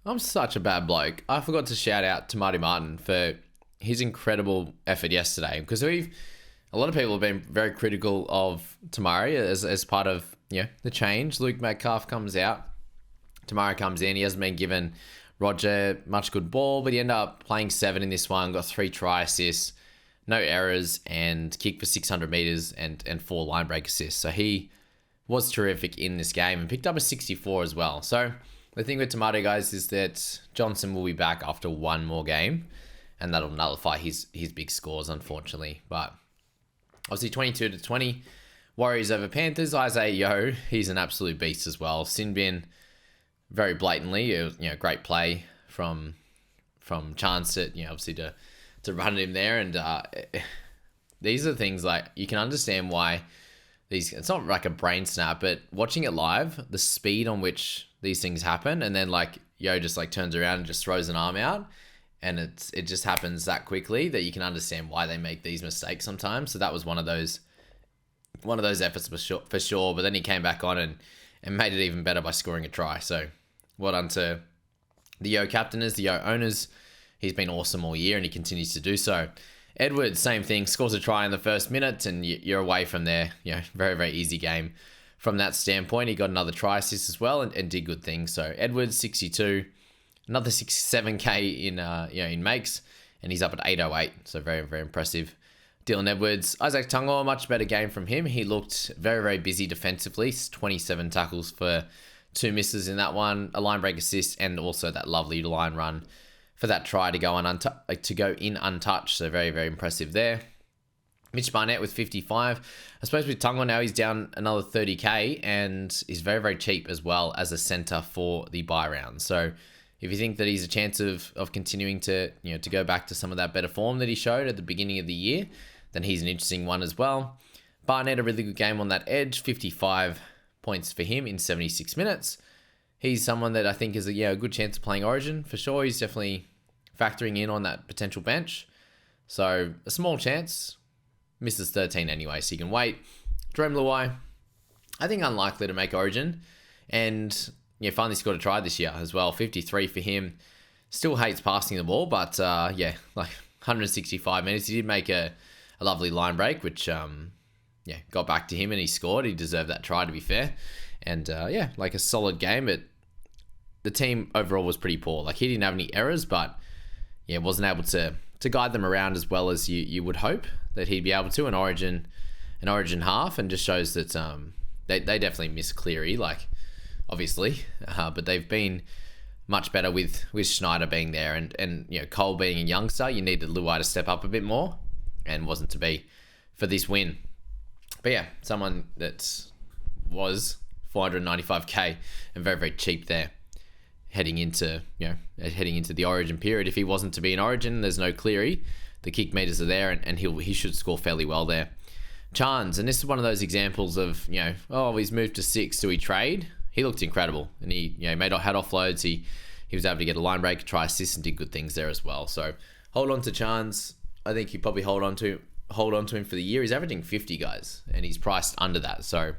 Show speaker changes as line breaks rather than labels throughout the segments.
I'm such a bad bloke. I forgot to shout out to Marty Martin for his incredible effort yesterday, because a lot of people have been very critical of Tamari as part of the change. Luke Metcalf comes out, Tamari comes in. He hasn't been given Roger much good ball, but he ended up playing 7 in this one, got 3 try assists, no errors, and kicked for 600 meters and 4 line break assists. So he was terrific in this game and picked up a 64 as well. So the thing with Tomato, guys, is that Johnson will be back after one more game, and that'll nullify his big scores, unfortunately. But obviously 22-20, Warriors over Panthers. Isaiah Yeo, he's an absolute beast as well. Sinbin, very blatantly, it was, great play from Chance at, obviously to run him there. And these are things like, you can understand why it's not like a brain snap, but watching it live, the speed on which these things happen, and then Yo just turns around and just throws an arm out, and it just happens that quickly that you can understand why they make these mistakes sometimes. So that was one of those efforts for sure. But then he came back on and made it even better by scoring a try. So well done to the Yo captainers, the Yo owners. He's been awesome all year, and he continues to do so. Edwards, same thing, scores a try in the first minute, and you're away from there. Very, very easy game from that standpoint. He got another try assist as well and did good things. So Edwards, 62, another 67K in makes, and he's up at 808. So very, very impressive. Dylan Edwards, Isaac Tungo, much better game from him. He looked very, very busy defensively. 27 tackles for 2 misses in that one, a line break assist, and also that lovely line run for that try to go in untouched. So very, very impressive there. Mitch Barnett with 55. I suppose with Tungo now, he's down another 30K, and he's very, very cheap as well as a centre for the bye round. So if you think that he's a chance of continuing to go back to some of that better form that he showed at the beginning of the year, then he's an interesting one as well. Barnett, a really good game on that edge, 55 points for him in 76 minutes. He's someone that I think is a good chance of playing Origin for sure. He's definitely factoring in on that potential bench. So a small chance. Misses 13 anyway, so you can wait. Jerome Luai, I think unlikely to make Origin. And finally scored a try this year as well. 53 for him. Still hates passing the ball, but 165 minutes. He did make a lovely line break, which got back to him, and he scored. He deserved that try, to be fair. And a solid game, but the team overall was pretty poor. He didn't have any errors, but wasn't able to guide them around as well as you would hope that he'd be able to. An Origin half, and just shows that they definitely miss Cleary, obviously, but they've been much better with Schneider being there, and Cole being a youngster. You needed Luai to step up a bit more, and wasn't to be for this win. But someone that was 495K and very, very cheap there, heading into the Origin period. If he wasn't to be in Origin, there's no Cleary. The kick meters are there, and he should score fairly well there. Chance, and this is one of those examples of he's moved to 6, do we trade? He looked incredible, and he had offloads. He was able to get a line break, try assist, and did good things there as well. So hold on to Chance. I think you probably hold on to him for the year. He's averaging 50, guys, and he's priced under that. So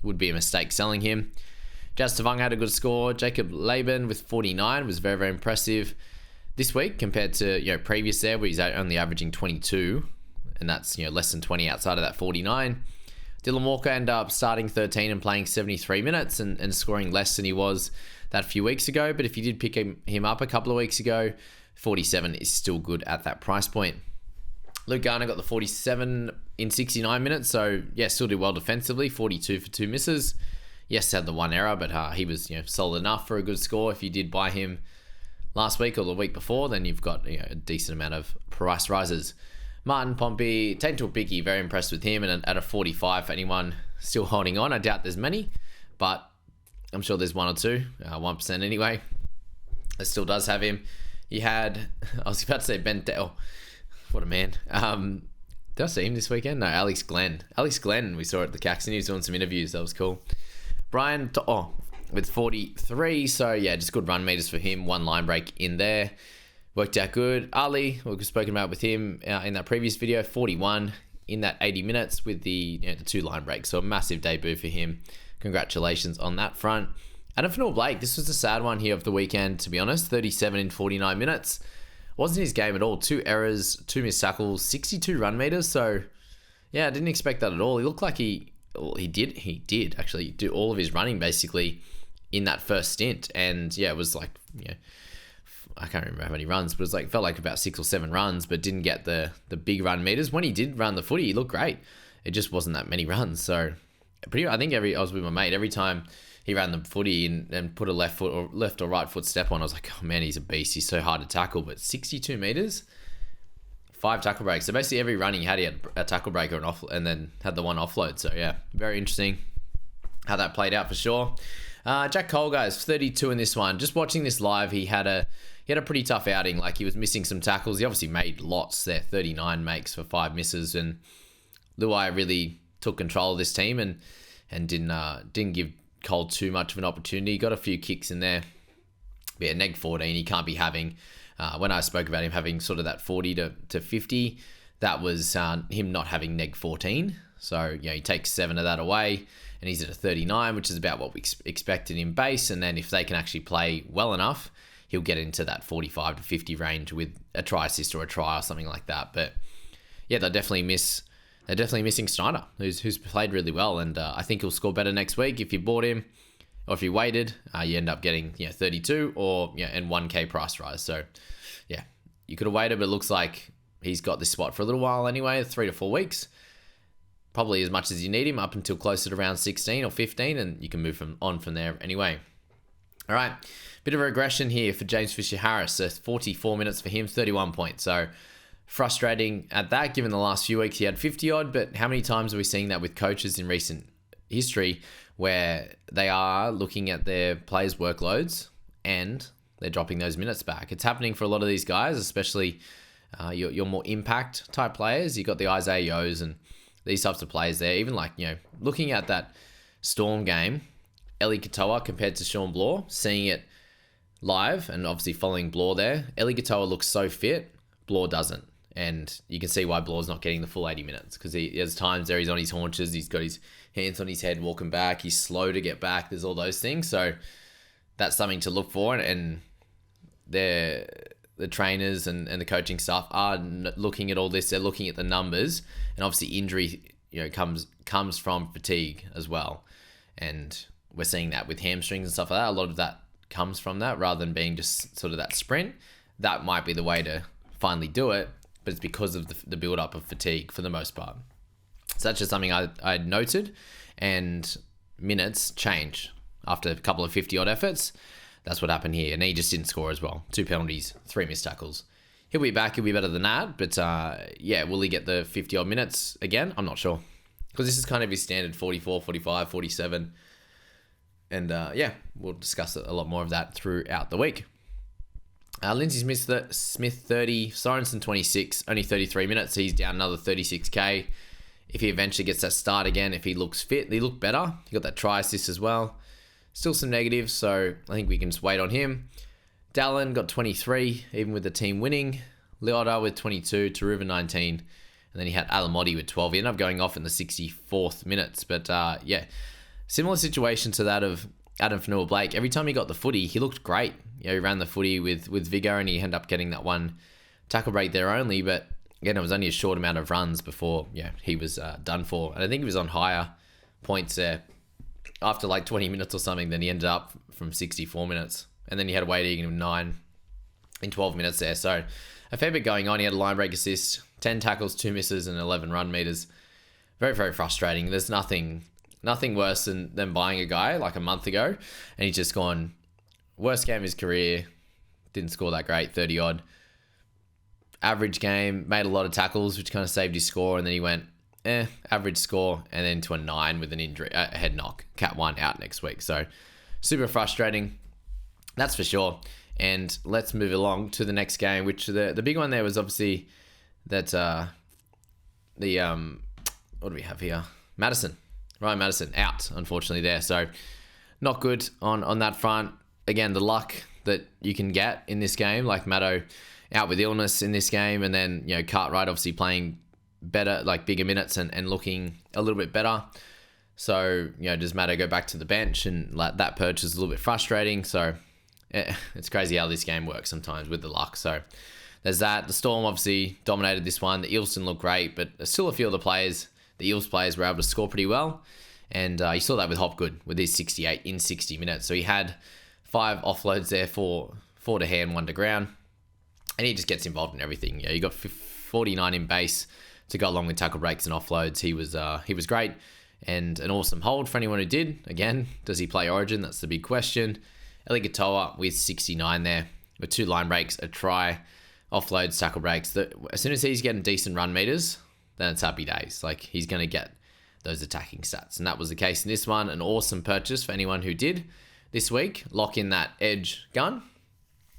would be a mistake selling him. Jazz Tavang had a good score. Jacob Laban with 49 was very, very impressive this week compared to previous there, where he's only averaging 22, and that's less than 20 outside of that 49. Dylan Walker ended up starting 13 and playing 73 minutes and scoring less than he was that few weeks ago. But if you did pick him up a couple of weeks ago, 47 is still good at that price point. Luke Garner got the 47 in 69 minutes, so still did well defensively. 42 for 2 misses. Yes, had the 1 error, but he was solid enough for a good score. If you did buy him last week or the week before, then you've got a decent amount of price rises. Martin Pompey, Tainted Picky, very impressed with him, and at a 45 for anyone still holding on. I doubt there's many, but I'm sure there's 1 or 2, 1% anyway. That still does have him. He had, I was about to say Ben Dell. What a man. Did I see him this weekend? No, Alex Glenn. We saw at the Caxton. He was doing some interviews. That was cool. Brian, with 43. So, just good run meters for him. 1 line break in there. Worked out good. Ali, we've spoken about with him in that previous video. 41 in that 80 minutes with the 2 line breaks. So, a massive debut for him. Congratulations on that front. Adam Blake, this was a sad one here of the weekend, to be honest. 37 in 49 minutes. Wasn't his game at all. 2 errors, 2 missed tackles, 62 run meters. So, yeah, I didn't expect that at all. He looked like he did actually do all of his running basically in that first stint. And, yeah, it was like, I can't remember how many runs, but it was felt like about 6 or 7 runs, but didn't get the big run meters. When he did run the footy, he looked great. It just wasn't that many runs. So, I think I was with my mate, every time he ran the footy and put a left or right foot step on, I was like, oh man, he's a beast. He's so hard to tackle. But 62 meters, 5 tackle breaks. So basically every run he had a tackle break and then had the one offload. So yeah, very interesting how that played out for sure. Jack Cole, guys, 32 in this one. Just watching this live, he had a pretty tough outing. Like, he was missing some tackles. He obviously made lots there, 39 makes for 5 misses. And Luai really took control of this team and didn't give Cole too much of an opportunity. He got a few kicks in there. But yeah, neg 14, he can't be having. When I spoke about him having sort of that 40 to 50, that was him not having neg 14. So, he takes 7 of that away, and he's at a 39, which is about what we expected in base. And then if they can actually play well enough, he'll get into that 45 to 50 range with a try assist or a try or something like that. But yeah, they're definitely missing Snyder, who's played really well, and I think he'll score better next week. If you bought him, or if you waited, you end up getting 32 and 1K price rise. So yeah, you could have waited, but it looks like he's got this spot for a little while anyway, 3 to 4 weeks, probably as much as you need him up until closer to round 16 or 15, and you can move on from there anyway. All right, bit of a regression here for James Fisher-Harris. So 44 minutes for him, 31 points. So frustrating at that, given the last few weeks he had 50 odd, but how many times are we seeing that with coaches in recent history where they are looking at their players' workloads and they're dropping those minutes back? It's happening for a lot of these guys, especially your more impact type players. You got the Isaiah Yo's and these types of players there. Even looking at that Storm game, Eli Katoa compared to Sean Bloor, seeing it live and obviously following Bloor there, Eli Katoa looks so fit, Bloor doesn't. And you can see why Bloor's not getting the full 80 minutes, because there's times there he's on his haunches, he's got his hands on his head walking back, he's slow to get back, there's all those things. So that's something to look for, and the trainers and the coaching staff are looking at all this. They're looking at the numbers, and obviously injury comes from fatigue as well, and we're seeing that with hamstrings and stuff like that. A lot of that comes from that, rather than being just sort of that sprint. That might be the way to finally do it, but it's because of the build-up of fatigue for the most part. So that's just something I noted, and minutes change after a couple of 50-odd efforts. That's what happened here, and he just didn't score as well. 2 penalties, 3 missed tackles. He'll be back, he'll be better than that, but will he get the 50-odd minutes again? I'm not sure, because this is kind of his standard 44, 45, 47, and we'll discuss a lot more of that throughout the week. Lindsay Smith 30, Sorensen 26, only 33 minutes. He's down another 36k. If he eventually gets that start again, if he looks fit, he looked better. He got that try assist as well. Still some negatives, so I think we can just wait on him. Dallin got 23, even with the team winning. Leota with 22, Taruva 19, and then he had Alamotti with 12. He ended up going off in the 64th minutes, but similar situation to that of Adam Fanua-Blake. Every time he got the footy, he looked great. He ran the footy with vigor, and he ended up getting that one tackle break there only, but again, it was only a short amount of runs before he was done for. And I think he was on higher points there after 20 minutes or something. Then he ended up from 64 minutes, and then he had a waiting of 9 in 12 minutes there. So a fair bit going on. He had a line break assist, 10 tackles, 2 misses, and 11 run meters. Very, very frustrating. There's nothing worse than buying a guy like a month ago, and he's just gone, worst game of his career, didn't score that great, 30 odd. Average game, made a lot of tackles, which kind of saved his score, and then he went, average score, and then to a 9 with an injury, a head knock. Cat 1 out next week. So super frustrating, that's for sure. And let's move along to the next game, which the big one there was obviously that what do we have here? Ryan Madison out, unfortunately, there. So not good on that front. Again, the luck that you can get in this game, like Maddo out with illness in this game, and then Cartwright obviously playing better, bigger minutes and looking a little bit better. So, does Matto go back to the bench? And that perch is a little bit frustrating. So, it's crazy how this game works sometimes with the luck. So, there's that. The Storm obviously dominated this one. The Eels didn't look great, but still a few of the Eels players were able to score pretty well. And you saw that with Hopgood with his 68 in 60 minutes. So he had 5 offloads there, 4 to hand, 1 to ground. And he just gets involved in everything. You got 49 in base to go along with tackle breaks and offloads. He was great and an awesome hold for anyone who did. Again, does he play Origin? That's the big question. Eli Katoa with 69 there with 2 line breaks, a try, offloads, tackle breaks. As soon as he's getting decent run meters, then it's happy days. Like, he's going to get those attacking stats. And that was the case in this one. An awesome purchase for anyone who did this week. Lock in that edge gun.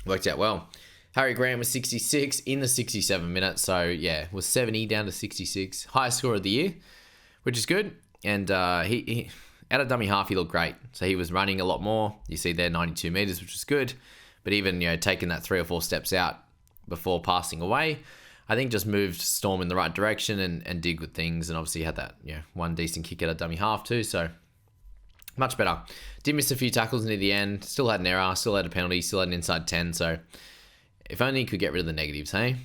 Worked out well. Harry Grant was 66 in the 67 minutes. So, yeah, was 70 down to 66. Highest score of the year, which is good. And he out of dummy half, he looked great. So he was running a lot more. You see there, 92 meters, which is good. But even, taking that 3 or 4 steps out before passing away, I think just moved Storm in the right direction and did good things. And obviously had that, one decent kick at a dummy half too. So much better. Did miss a few tackles near the end. Still had an error. Still had a penalty. Still had an inside 10. So if only he could get rid of the negatives, hey?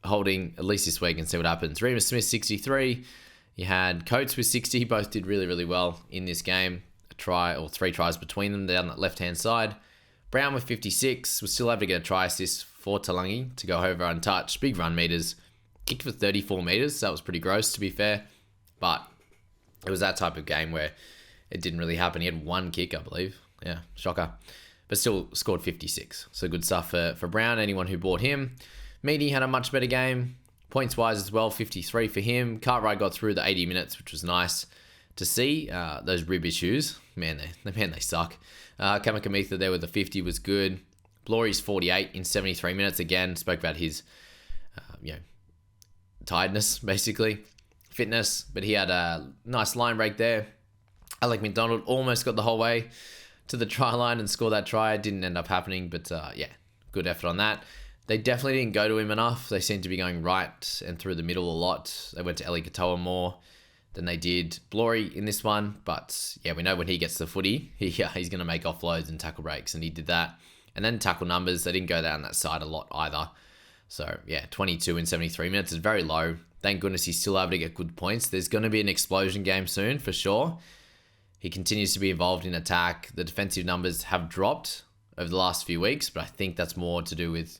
Holding at least this week and see what happens. Remus Smith, 63. You had Coates with 60. Both did really, really well in this game. A try or 3 tries between them down that left-hand side. Brown with 56. Was still able to get a try assist for Talangi to go over untouched. Big run meters. Kicked for 34 meters. That was pretty gross, to be fair. But it was that type of game where it didn't really happen. He had 1 kick, I believe. Yeah, shocker. But still scored 56. So good stuff for Brown. Anyone who bought him. Meaty had a much better game. Points-wise as well, 53 for him. Cartwright got through the 80 minutes, which was nice to see. Those rib issues, man, they suck. Kamikamitha there with the 50 was good. Blory's 48 in 73 minutes. Again, spoke about his, tiredness, basically. Fitness, but he had a nice line break there. Alec McDonald almost got the whole way to the try line and scored that try. It didn't end up happening, but good effort on that. They definitely didn't go to him enough. They seemed to be going right and through the middle a lot. They went to Eli Katoa more than they did Blory in this one. But yeah, we know when he gets the footy, he's going to make offloads and tackle breaks, and he did that. And then tackle numbers, they didn't go down that side a lot either. So yeah, 22 in 73 minutes is very low. Thank goodness he's still able to get good points. There's going to be an explosion game soon for sure. He continues to be involved in attack. The defensive numbers have dropped over the last few weeks, but I think that's more to do with,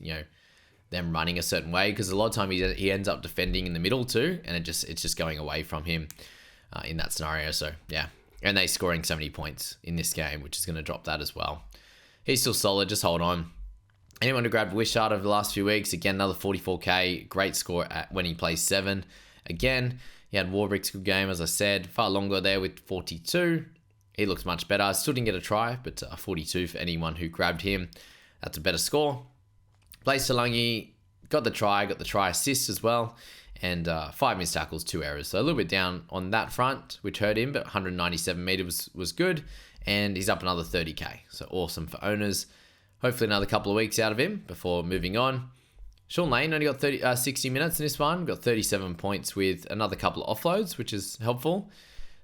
them running a certain way, because a lot of time he ends up defending in the middle too, and it's just going away from him in that scenario. So yeah, and they scoring 70 points in this game, which is going to drop that as well. He's still solid. Just hold on. Anyone who grabbed Wishart over the last few weeks, again, another 44k, great score when he plays 7. Again, he had Warbrick's good game, as I said. Far longer there with 42. He looks much better. Still didn't get a try, but 42 for anyone who grabbed him. That's a better score. Blaze Talangi got the try assist as well, and 5 missed tackles, 2 errors. So a little bit down on that front, which hurt him, but 197 meters was good, and he's up another 30k. So awesome for owners. Hopefully another couple of weeks out of him before moving on. Sean Lane only got 60 minutes in this one, got 37 points with another couple of offloads, which is helpful.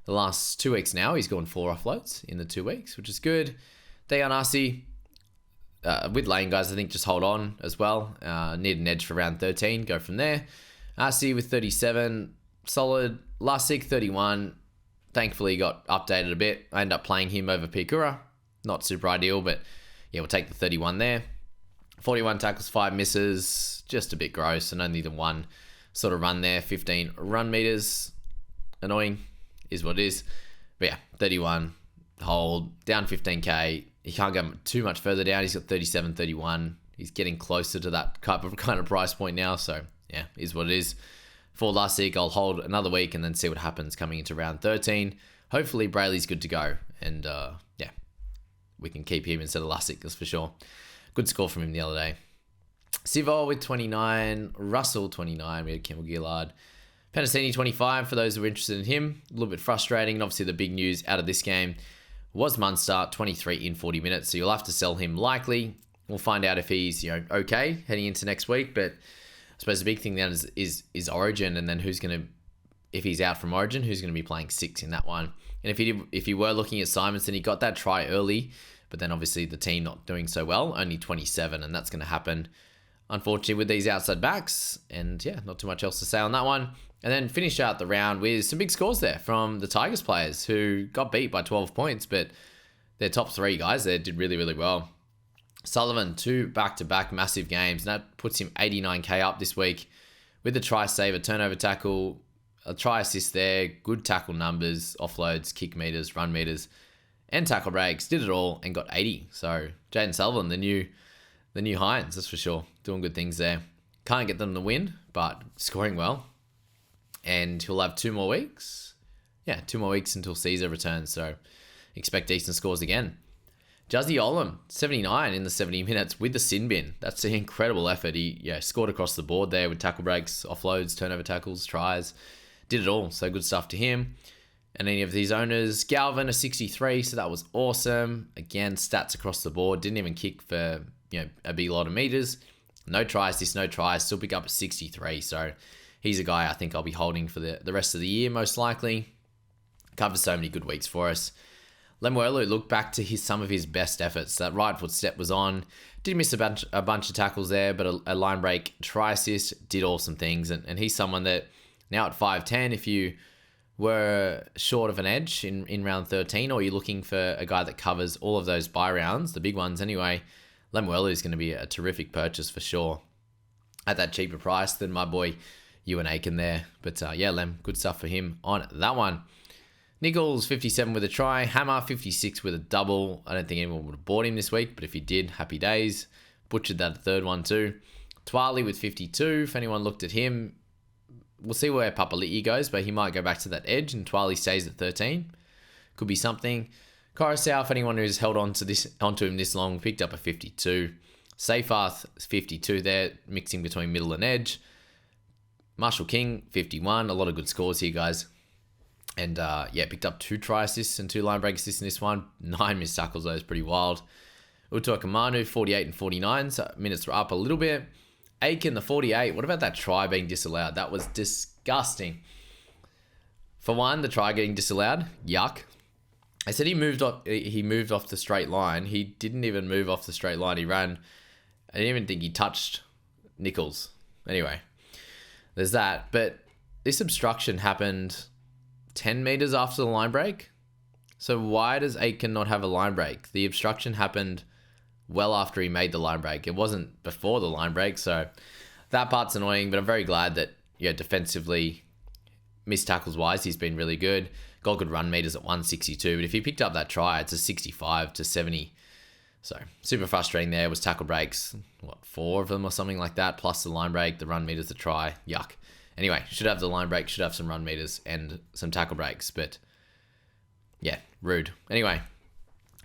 The last 2 weeks now, he's gone 4 offloads in the 2 weeks, which is good. Dayan Arce, with Lane, guys, I think just hold on as well. Need an edge for round 13. Go from there. RC with 37. Solid. Lasik, 31. Thankfully, got updated a bit. I ended up playing him over Pikura. Not super ideal, but yeah, we'll take the 31 there. 41 tackles, 5 misses. Just a bit gross, and only the 1 sort of run there. 15 run meters. Annoying is what it is. But yeah, 31. Hold. Down 15k. He can't go too much further down. He's got 37, 31. He's getting closer to that kind of price point now. So, yeah, is what it is. For last week, I'll hold another week and then see what happens coming into round 13. Hopefully, Brayley's good to go. And, yeah, we can keep him instead of Lussick, that's for sure. Good score from him the other day. Sivo with 29. Russell, 29. We had Campbell Gillard. Penasini, 25, for those who are interested in him. A little bit frustrating. And obviously, the big news out of this game was Munster, 23 in 40 minutes. So you'll have to sell him likely. We'll find out if he's, okay heading into next week. But I suppose the big thing then is Origin, and then who's going to if he's out from Origin, who's going to be playing 6 in that one. And if you were looking at Simonson, he got that try early, but then obviously the team not doing so well, only 27, and that's going to happen, unfortunately, with these outside backs. And yeah, not too much else to say on that one. And then finish out the round with some big scores there from the Tigers players who got beat by 12 points, but their top 3 guys there did really, really well. Sullivan, 2 back-to-back massive games, and that puts him 89k up this week with the try save, a turnover tackle, a try assist there, good tackle numbers, offloads, kick meters, run meters, and tackle breaks. Did it all and got 80. So Jaden Sullivan, the new Hines, that's for sure. Doing good things there. Can't get them to win, but scoring well. And he'll have 2 more weeks. Yeah, 2 more weeks until Caesar returns. So expect decent scores again. Juzzy Olam, 79 in the 70 minutes with the sin bin. That's an incredible effort. He scored across the board there with tackle breaks, offloads, turnover tackles, tries. Did it all. So good stuff to him. And any of these owners, Galvin, a 63. So that was awesome. Again, stats across the board. Didn't even kick for a big lot of meters. No tries, no tries. Still pick up a 63. So he's a guy I think I'll be holding for the rest of the year, most likely. Covers so many good weeks for us. Lemuelu looked back to some of his best efforts. That right foot step was on. Did miss a bunch of tackles there, but a line break try assist did awesome things. And he's someone that now at 5'10", if you were short of an edge in round 13, or you're looking for a guy that covers all of those bye rounds, the big ones anyway, Lemuelu is going to be a terrific purchase for sure at that cheaper price than my boy Ewan Aiken there. But yeah, Lem, good stuff for him on that one. Nichols, 57 with a try. Hammer, 56 with a double. I don't think anyone would have bought him this week, but if you did, happy days. Butchered that third one too. Twali with 52. If anyone looked at him, we'll see where Papali'i goes, but he might go back to that edge and Twali stays at 13. Could be something. Coruscant, if anyone who's held onto him this long, picked up a 52. Seyfarth, 52 there, mixing between middle and edge. Marshall King, 51. A lot of good scores here, guys. And picked up 2 try assists and 2 line break assists in this one. 9 missed tackles, though, is pretty wild. Utua Kamanu, 48 and 49, so minutes were up a little bit. Aiken, the 48. What about that try being disallowed? That was disgusting. For one, the try getting disallowed, yuck. I said he moved off the straight line. He didn't even move off the straight line. He ran. I didn't even think he touched Nichols. Anyway, there's that. But this obstruction happened 10 meters after the line break. So why does Aiken not have a line break? The obstruction happened well after he made the line break. It wasn't before the line break. So that part's annoying, but I'm very glad that, defensively, missed tackles wise, he's been really good. Got good run meters at 162, but if he picked up that try, it's a 65 to 70. So super frustrating there. Was tackle breaks, 4 of them or something like that, plus the line break, the run meters, the try. Yuck. Anyway, should have the line break, should have some run meters and some tackle breaks, but yeah, rude. Anyway,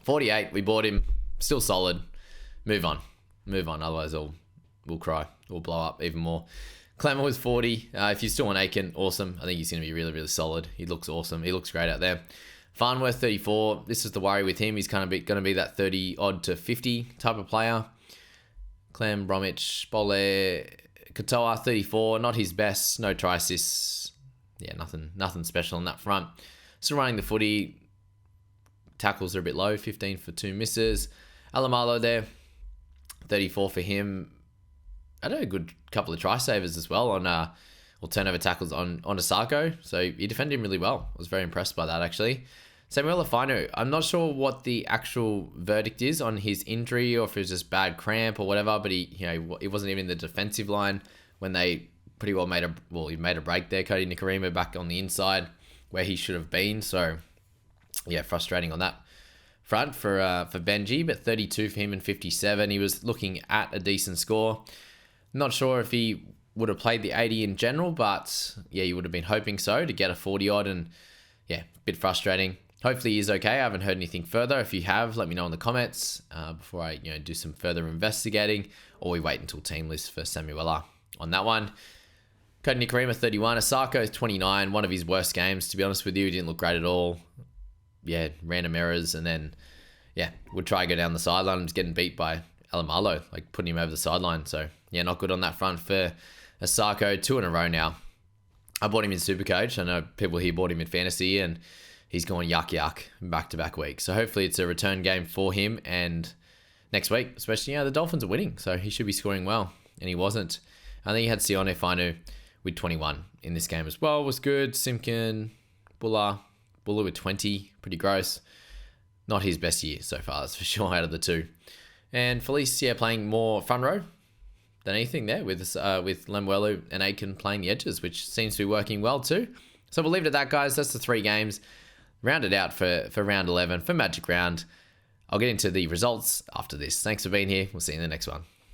48, we bought him, still solid. Move on, otherwise we'll cry, we'll blow up even more. Clemmer was 40. If you still want Aiken, awesome. I think he's going to be really, really solid. He looks awesome. He looks great out there. Farnworth, 34. This is the worry with him. He's kind of going to be that 30-odd to 50 type of player. Clem, Bromwich, Bole, Katoa, 34. Not his best. No try assists. Yeah, nothing special on that front. Still running the footy. Tackles are a bit low. 15 for 2 misses. Alamalo there. 34 for him. I had a good couple of try savers as well on or turnover tackles on Osako. So he defended him really well. I was very impressed by that, actually. Samuel Afino, I'm not sure what the actual verdict is on his injury or if it was just bad cramp or whatever, but he wasn't even in the defensive line when they pretty well he made a break there. Cody Nikarima back on the inside where he should have been. So yeah, frustrating on that front for Benji, but 32 for him and 57. He was looking at a decent score. Not sure if he would have played the 80 in general, but yeah, you would have been hoping so to get a 40 odd, and yeah, a bit frustrating. Hopefully he's okay. I haven't heard anything further. If you have, let me know in the comments before I do some further investigating, or we wait until team list for Samuela on that one. Cody Nikarima, 31. Osako, 29. One of his worst games, to be honest with you. He didn't look great at all. Yeah, random errors, and then yeah, would try to go down the sideline and was getting beat by Alamalo, like putting him over the sideline. So yeah, not good on that front for Osako. 2 in a row now. I bought him in Supercoach. I know people here bought him in Fantasy, and he's gone yuck back-to-back weeks. So hopefully it's a return game for him, and next week, especially, the Dolphins are winning, so he should be scoring well, and he wasn't. I think he had Sione Fainu with 21 in this game as well. Was good. Simkin, Buller with 20, pretty gross. Not his best year so far, that's for sure, out of the two. And Felice, playing more front row than anything there, with Lemuelu and Aiken playing the edges, which seems to be working well too. So we'll leave it at that, guys. That's the 3 games. Rounded out for round 11 for Magic Round. I'll get into the results after this. Thanks for being here. We'll see you in the next one.